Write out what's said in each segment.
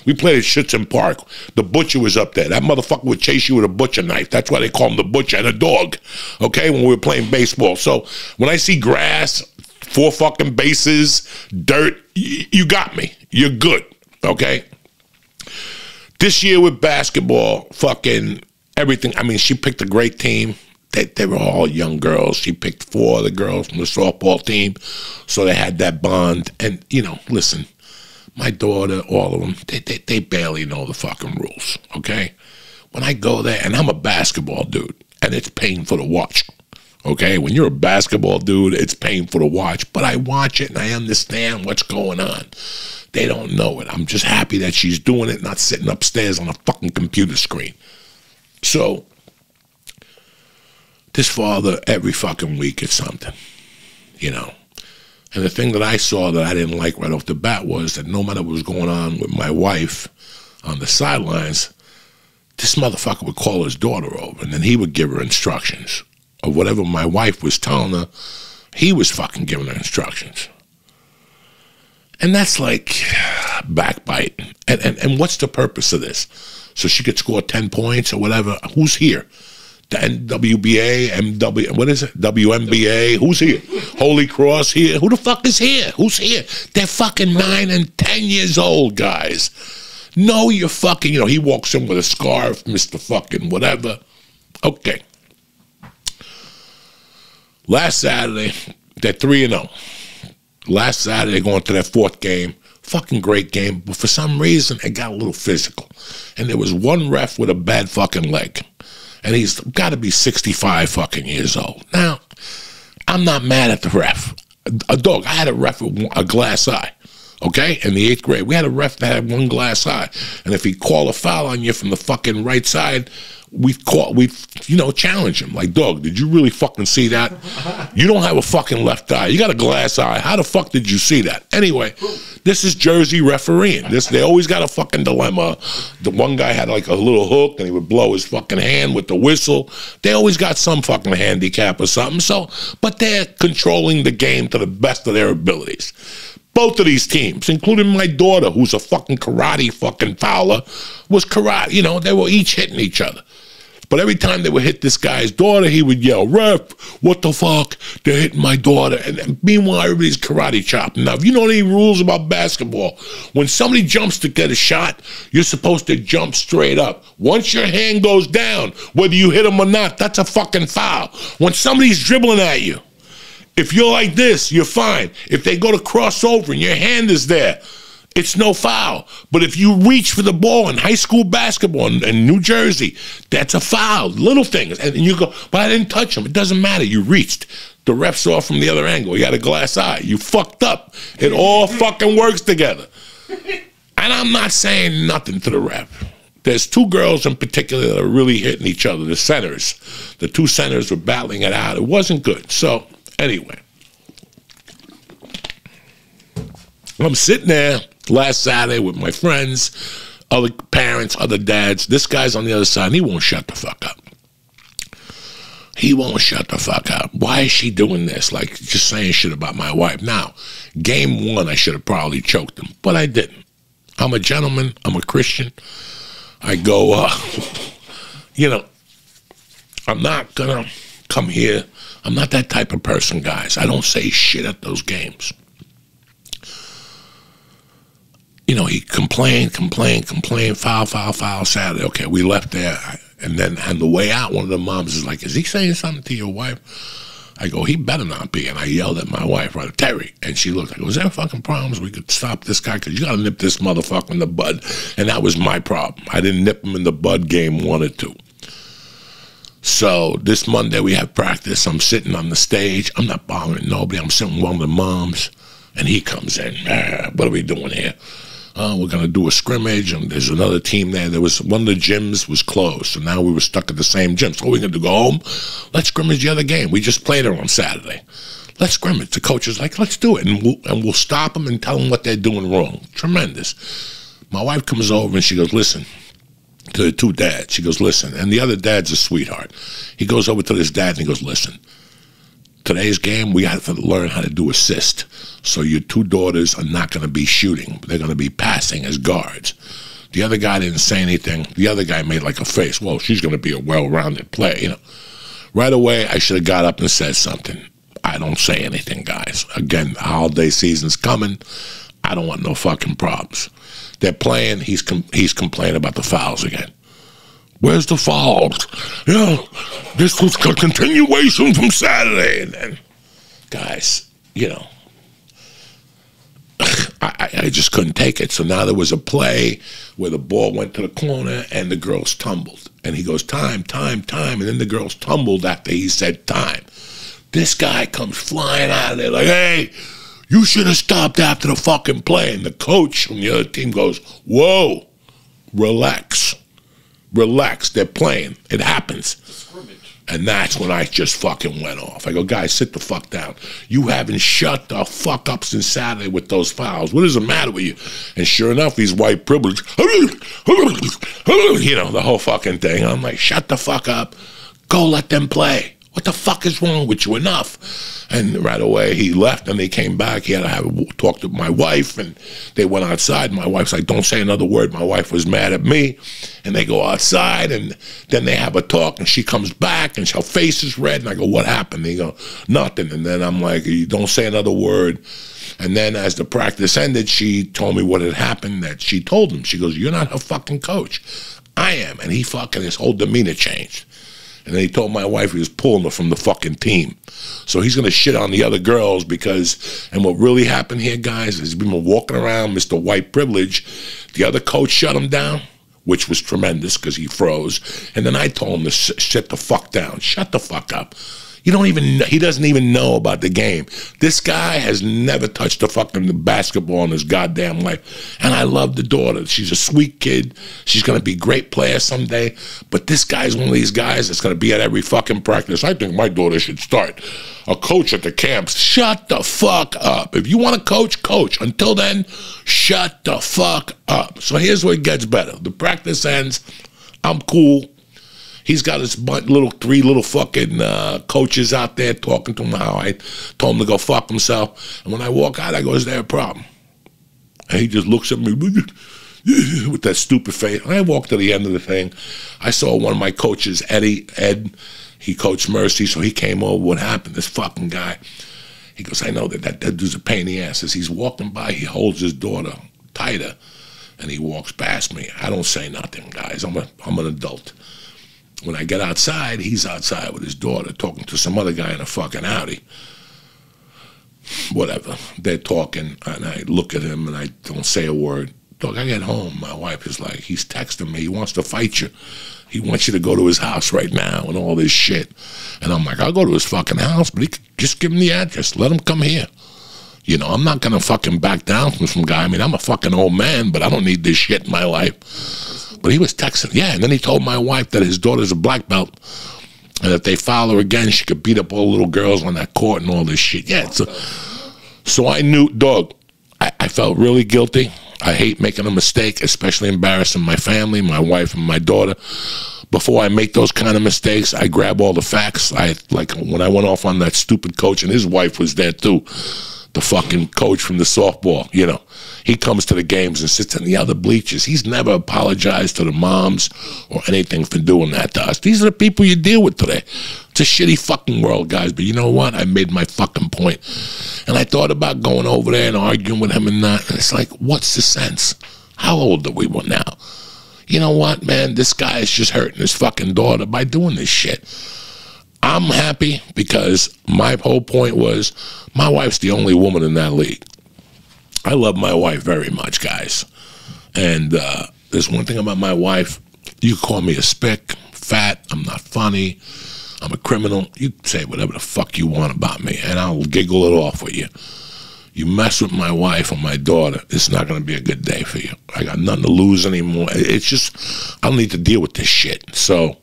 We played at Schützen Park. The butcher was up there. That motherfucker would chase you with a butcher knife. That's why they call him the butcher, and a dog, okay, when we were playing baseball. So when I see grass, 4 fucking bases, dirt, you got me. You're good, okay? This year with basketball, fucking everything. I mean, she picked a great team. They were all young girls. She picked 4 of the girls from the softball team, so they had that bond. And, you know, listen, my daughter, all of them, they barely know the fucking rules, okay? When I go there, and I'm a basketball dude, and it's painful to watch, okay? When you're a basketball dude, it's painful to watch, but I watch it, and I understand what's going on. They don't know it. I'm just happy that she's doing it, not sitting upstairs on a fucking computer screen. So this father, every fucking week it's something, you know. And the thing that I saw that I didn't like right off the bat was that no matter what was going on with my wife on the sidelines, this motherfucker would call his daughter over, and then he would give her instructions of whatever my wife was telling her. He was fucking giving her instructions. And that's like backbiting. And what's the purpose of this? So she could score 10 points or whatever. Who's here? The NWBA, MW, what is it? WNBA, who's here? Holy Cross here? Who the fuck is here? Who's here? They're fucking 9 and 10 years old, guys. No, you're fucking, you know, he walks in with a scarf, Mr. fucking whatever. Okay. Last Saturday, they're 3-0. Last Saturday, going to their 4th game. Fucking great game, but for some reason, it got a little physical. And there was one ref with a bad fucking leg. And he's got to be 65 fucking years old. Now, I'm not mad at the ref. A dog, I had a ref with a glass eye, okay? In the 8th grade, we had a ref that had one glass eye. And if he called a foul on you from the fucking right side, we you know, challenge him. Like, dog, did you really fucking see that? You don't have a fucking left eye. You got a glass eye. How the fuck did you see that? Anyway, this is Jersey refereeing. They always got a fucking dilemma. The one guy had like a little hook, and he would blow his fucking hand with the whistle. They always got some fucking handicap or something. So, but they're controlling the game to the best of their abilities. Both of these teams, including my daughter, who's a fucking karate fucking fowler, was karate. You know, they were each hitting each other. But every time they would hit this guy's daughter, he would yell, "Ref, what the fuck? They're hitting my daughter." And meanwhile, everybody's karate chopping. Now, if you know any rules about basketball, when somebody jumps to get a shot, you're supposed to jump straight up. Once your hand goes down, whether you hit them or not, that's a fucking foul. When somebody's dribbling at you, if you're like this, you're fine. If they go to cross over and your hand is there, it's no foul. But if you reach for the ball in high school basketball in New Jersey, that's a foul. Little things. And you go, but I didn't touch him. It doesn't matter. You reached. The ref saw from the other angle. You had a glass eye. You fucked up. It all fucking works together. And I'm not saying nothing to the ref. There's 2 girls in particular that are really hitting each other, the centers. The 2 centers were battling it out. It wasn't good. So, anyway. I'm sitting there last Saturday with my friends, other parents, other dads. This guy's on the other side, and he won't shut the fuck up. He won't shut the fuck up. Why is she doing this? Like, just saying shit about my wife. Now, game 1, I should have probably choked him, but I didn't. I'm a gentleman. I'm a Christian. I go, you know, I'm not going to come here. I'm not that type of person, guys. I don't say shit at those games. You know, he complained, foul, Saturday. Okay, we left there. And then on the way out, one of the moms is like, "Is he saying something to your wife?" I go, "He better not be." And I yelled at my wife, right, "Terry." And she looked, I go, "Is there fucking problems? We could stop this guy, because you got to nip this motherfucker in the bud." And that was my problem. I didn't nip him in the bud game 1 or 2. So this Monday we have practice. I'm sitting on the stage. I'm not bothering nobody. I'm sitting with one of the moms, and he comes in. "What are we doing here?" We're going to do a scrimmage, and there's another team there. There was one of the gyms was closed, so now we were stuck at the same gym. So we're going to go home. Let's scrimmage the other game. We just played it on Saturday. Let's scrimmage. The coach is like, "Let's do it," and we'll stop them and tell them what they're doing wrong. Tremendous. My wife comes over and she goes, "Listen," to the 2 dads. She goes, "Listen," and the other dad's a sweetheart. He goes over to this dad and he goes, "Listen, today's game, we have to learn how to do assist. So your 2 daughters are not going to be shooting. They're going to be passing as guards. The other guy didn't say anything. The other guy made like a face. Well, she's going to be a well-rounded player, you know. Right away, I should have got up and said something. I don't say anything, guys. Again, the holiday season's coming. I don't want no fucking problems. They're playing. He's complaining about the fouls again. Where's the fouls? Yeah, this was a continuation from Saturday. And then, guys, you know, I just couldn't take it. So now there was a play where the ball went to the corner and the girls tumbled. And he goes, time, time, time. And then the girls tumbled after he said time. This guy comes flying out of there like, hey, you should have stopped after the fucking play. And the coach from the other team goes, whoa, relax. Relax. They're playing. It happens. And that's when I just fucking went off. I go, guys, sit the fuck down. You haven't shut the fuck up since Saturday with those fouls. What is the matter with you? And sure enough, he's white privilege. You know, the whole fucking thing. I'm like, shut the fuck up. Go let them play. What the fuck is wrong with you? Enough. And right away, he left, and they came back. He had to have talk to my wife, and they went outside. My wife's like, don't say another word. My wife was mad at me, and they go outside, and then they have a talk, and she comes back, and her face is red, and I go, what happened? They go, nothing. And then I'm like, you don't say another word. And then as the practice ended, she told me what had happened, that she told him. She goes, you're not her fucking coach. I am. And he fucking, his whole demeanor changed. And then he told my wife he was pulling her from the fucking team. So he's going to shit on the other girls because, and what really happened here, guys, is he's been walking around Mr. White Privilege. The other coach shut him down, which was tremendous because he froze. And then I told him to shut the fuck down. Shut the fuck up. You don't even, he doesn't even know about the game. This guy has never touched a fucking basketball in his goddamn life. And I love the daughter. She's a sweet kid. She's going to be a great player someday. But this guy's one of these guys that's going to be at every fucking practice. I think my daughter should start. A coach at the camps. Shut the fuck up. If you want to coach, coach. Until then, shut the fuck up. So here's where it gets better. The practice ends. I'm cool. He's got his three little fucking coaches out there talking to him how I told him to go fuck himself. And when I walk out, I go, is there a problem? And he just looks at me with that stupid face. And I walk to the end of the thing. I saw one of my coaches, Ed, he coached Mercy, so he came over. What happened? This fucking guy. He goes, I know that dude's a pain in the ass. As he's walking by, he holds his daughter tighter, and he walks past me. I don't say nothing, guys. I'm an adult. When I get outside, he's outside with his daughter talking to some other guy in a fucking Audi. Whatever. They're talking, and I look at him, and I don't say a word. Dog, I get home, my wife is like, he's texting me. He wants to fight you. He wants you to go to his house right now and all this shit. And I'm like, I'll go to his fucking house, but he could just give him the address. Let him come here. You know, I'm not going to fucking back down from some guy. I mean, I'm a fucking old man, but I don't need this shit in my life. But he was texting, yeah, and then he told my wife that his daughter's a black belt, and if they foul her again, she could beat up all the little girls on that court and all this shit. Yeah, so I knew, dog, I felt really guilty. I hate making a mistake, especially embarrassing my family, my wife, and my daughter. Before I make those kind of mistakes, I grab all the facts. Like when I went off on that stupid coach, and his wife was there too, the fucking coach from the softball, you know. He comes to the games and sits in the other bleachers. He's never apologized to the moms or anything for doing that to us. These are the people you deal with today. It's a shitty fucking world, guys. But you know what? I made my fucking point. And I thought about going over there and arguing with him and that. And it's like, what's the sense? How old are we now? You know what, man? This guy is just hurting his fucking daughter by doing this shit. I'm happy because my whole point was my wife's the only woman in that league. I love my wife very much, guys. And there's one thing about my wife. You call me a spick, fat, I'm not funny, I'm a criminal. You say whatever the fuck you want about me, and I'll giggle it off with you. You mess with my wife or my daughter, it's not going to be a good day for you. I got nothing to lose anymore. It's just, I don't need to deal with this shit. So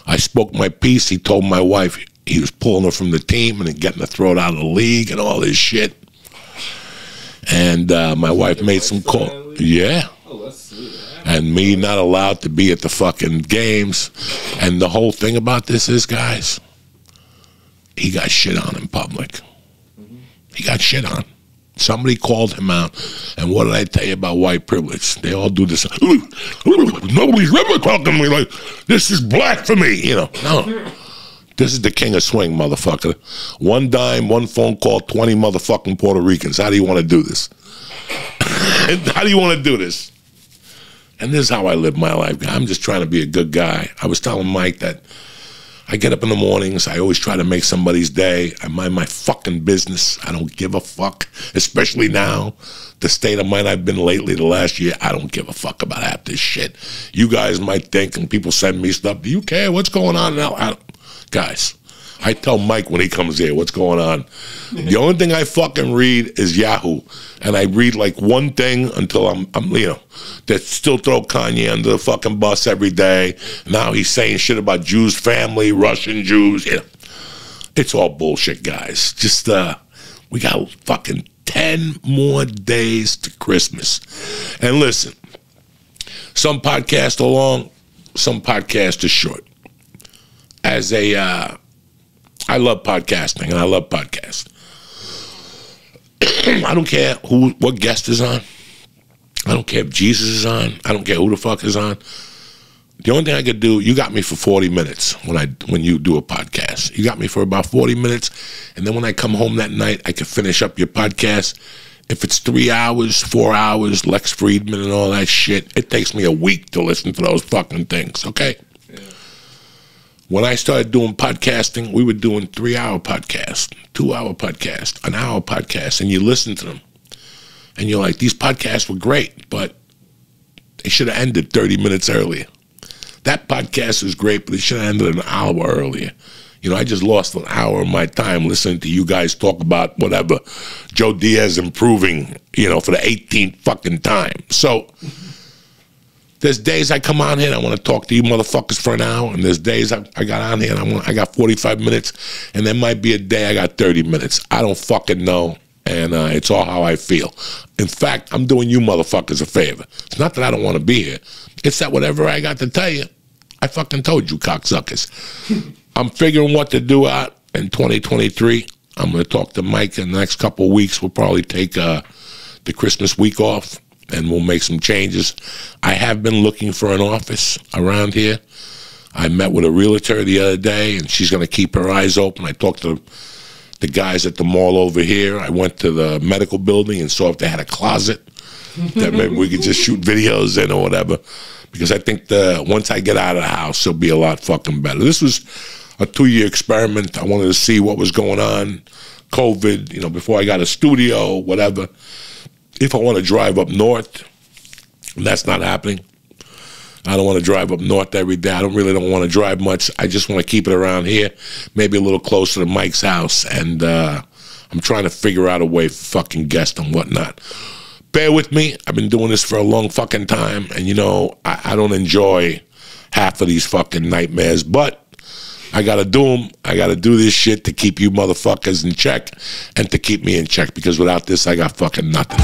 I spoke my piece. He told my wife he was pulling her from the team and then getting her thrown out of the league and all this shit. And my wife made some call. Yeah. Oh, that's sweet. And me not allowed to be at the fucking games. And the whole thing about this is, guys, he got shit on in public. He got shit on. Somebody called him out, and what did I tell you about white privilege? They all do this. Nobody's ever talking to me like, this is blasphemy, you know. No. This is the king of swing, motherfucker. One dime, one phone call, 20 motherfucking Puerto Ricans. How do you want to do this? How do you want to do this? And this is how I live my life. I'm just trying to be a good guy. I was telling Mike that I get up in the mornings. I always try to make somebody's day. I mind my fucking business. I don't give a fuck, especially now, the state of mind I've been lately the last year. I don't give a fuck about half this shit. You guys might think, and people send me stuff, do you care? What's going on now? Guys, I tell Mike when he comes here what's going on. The only thing I fucking read is Yahoo, and I read like one thing until I'm you know, that still throw Kanye under the fucking bus every day. Now he's saying shit about Jews' family, Russian Jews. Yeah. It's all bullshit, guys. Just we got fucking 10 more days to Christmas. And listen, some podcasts are long, some podcasts are short. As a I love podcasting, and I love podcasts. I don't care what guest is on. I don't care if Jesus is on. I don't care who the fuck is on. The only thing I could do, you got me for 40 minutes when you do a podcast. You got me for about 40 minutes, and then when I come home that night, I can finish up your podcast. If it's 3 hours, 4 hours, Lex Friedman and all that shit, it takes me a week to listen to those fucking things, okay? When I started doing podcasting, we were doing 3-hour podcasts, 2-hour podcasts, an hour podcast, and you listen to them. And you're like, these podcasts were great, but they should have ended 30 minutes earlier. That podcast is great, but it should have ended an hour earlier. You know, I just lost an hour of my time listening to you guys talk about whatever, Joe Diaz improving, you know, for the 18th fucking time. So there's days I come on here and I want to talk to you motherfuckers for an hour, and there's days I got on here and I got 45 minutes, and there might be a day I got 30 minutes. I don't fucking know, and it's all how I feel. In fact, I'm doing you motherfuckers a favor. It's not that I don't want to be here. It's that whatever I got to tell you, I fucking told you, cocksuckers. I'm figuring what to do out in 2023. I'm going to talk to Mike in the next couple of weeks. We'll probably take the Christmas week off, and we'll make some changes. I have been looking for an office around here. I met with a realtor the other day, and she's going to keep her eyes open. I talked to the guys at the mall over here. I went to the medical building and saw if they had a closet that maybe we could just shoot videos in or whatever, because I think once I get out of the house, it'll be a lot fucking better. This was a 2-year experiment. I wanted to see what was going on, COVID, you know, before I got a studio, whatever. If I want to drive up north, that's not happening. I don't want to drive up north every day. I really don't want to drive much. I just want to keep it around here, maybe a little closer to Mike's house. And I'm trying to figure out a way for fucking guests and whatnot. Bear with me. I've been doing this for a long fucking time. And, you know, I don't enjoy half of these fucking nightmares. But I got to do them. I got to do this shit to keep you motherfuckers in check and to keep me in check. Because without this, I got fucking nothing.